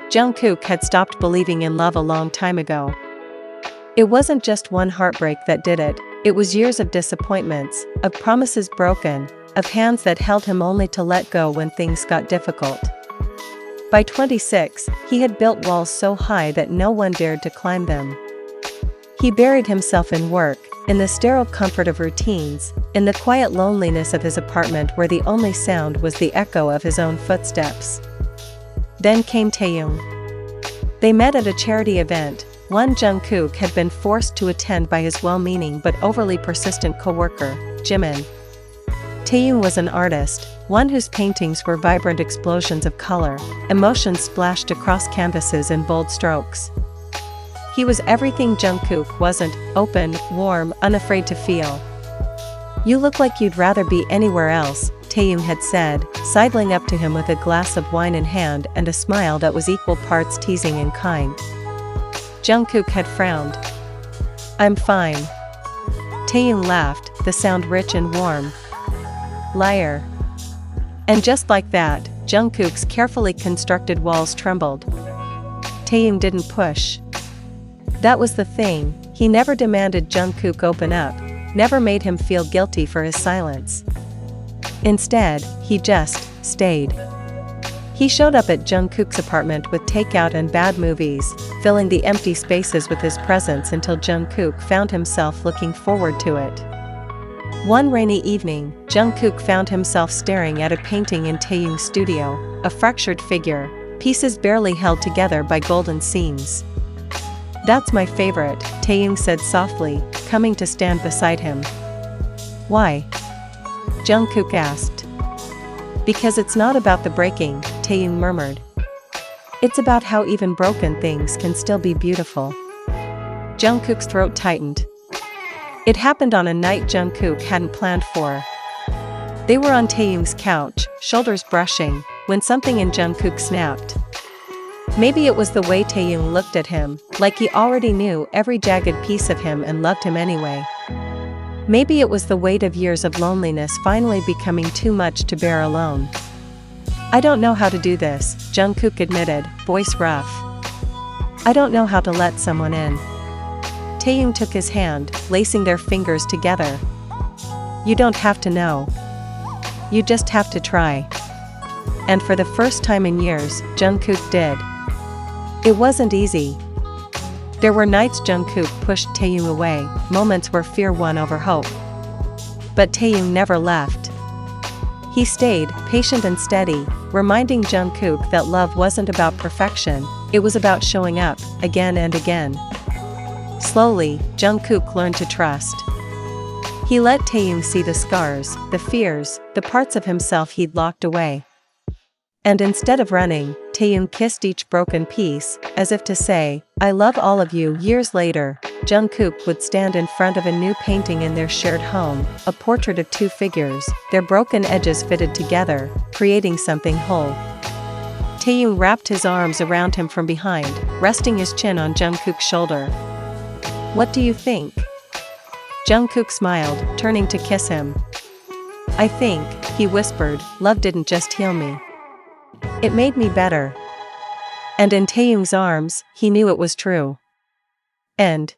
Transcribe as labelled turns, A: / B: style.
A: Jungkook had stopped believing in love a long time ago. It wasn't just one heartbreak that did it, it was years of disappointments, of promises broken, of hands that held him only to let go when things got difficult. By 26, he had built walls so high that no one dared to climb them. He buried himself in work, in the sterile comfort of routines, in the quiet loneliness of his apartment where the only sound was the echo of his own footsteps. Then came Taehyung. They met at a charity event, one Jungkook had been forced to attend by his well-meaning but overly persistent co-worker, Jimin. Taehyung was an artist, one whose paintings were vibrant explosions of color, emotions splashed across canvases in bold strokes. He was everything Jungkook wasn't: open, warm, unafraid to feel. "You look like you'd rather be anywhere else," Taehyung had said, sidling up to him with a glass of wine in hand and a smile that was equal parts teasing and kind. Jungkook had frowned. "I'm fine." Taehyung laughed, the sound rich and warm. "Liar." And just like that, Jungkook's carefully constructed walls trembled. Taehyung didn't push. That was the thing, he never demanded Jungkook open up, never made him feel guilty for his silence. Instead, he just stayed. He showed up at Jungkook's apartment with takeout and bad movies, filling the empty spaces with his presence until Jungkook found himself looking forward to it. One rainy evening, Jungkook found himself staring at a painting in Taehyung's studio, a fractured figure, pieces barely held together by golden seams. "That's my favorite," Taehyung said softly, coming to stand beside him. "Why?" Jungkook asked. "Because it's not about the breaking," Taehyung murmured. "It's about how even broken things can still be beautiful." Jungkook's throat tightened. It happened on a night Jungkook hadn't planned for. They were on Taehyung's couch, shoulders brushing, when something in Jungkook snapped. Maybe it was the way Taehyung looked at him, like he already knew every jagged piece of him and loved him anyway. Maybe it was the weight of years of loneliness finally becoming too much to bear alone. "I don't know how to do this," Jungkook admitted, voice rough. "I don't know how to let someone in." Taehyung took his hand, lacing their fingers together. "You don't have to know. You just have to try." And for the first time in years, Jungkook did. It wasn't easy. There were nights Jungkook pushed Taehyung away, moments where fear won over hope. But Taehyung never left. He stayed, patient and steady, reminding Jungkook that love wasn't about perfection, it was about showing up, again and again. Slowly, Jungkook learned to trust. He let Taehyung see the scars, the fears, the parts of himself he'd locked away. And instead of running, Taehyung kissed each broken piece, as if to say, "I love all of you." Years later, Jungkook would stand in front of a new painting in their shared home, a portrait of two figures, their broken edges fitted together, creating something whole. Taehyung wrapped his arms around him from behind, resting his chin on Jungkook's shoulder. "What do you think?" Jungkook smiled, turning to kiss him. "I think," he whispered, "love didn't just heal me. It made me better." And in Taehyung's arms, he knew it was true. End.